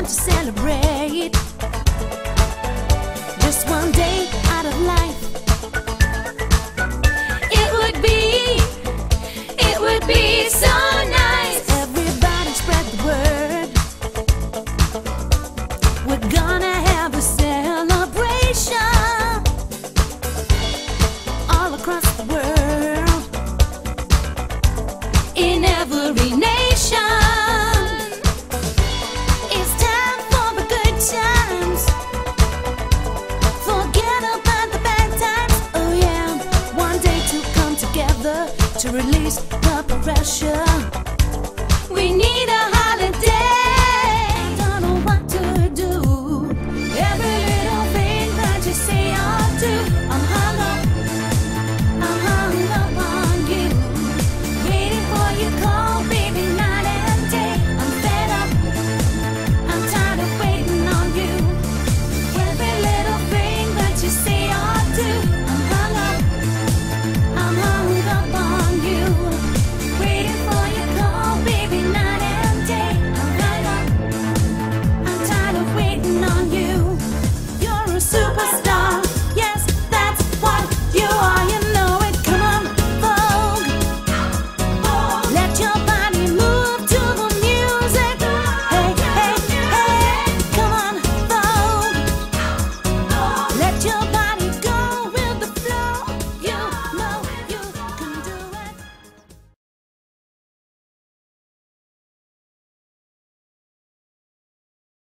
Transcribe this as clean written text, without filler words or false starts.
to celebrate. Just one day out of life. It would be so nice. Everybody spread the word. We're gonna have a celebration all across the world, in every nation. It's time for the good times. Forget about the bad times. Oh yeah, one day to come together to release the pressure.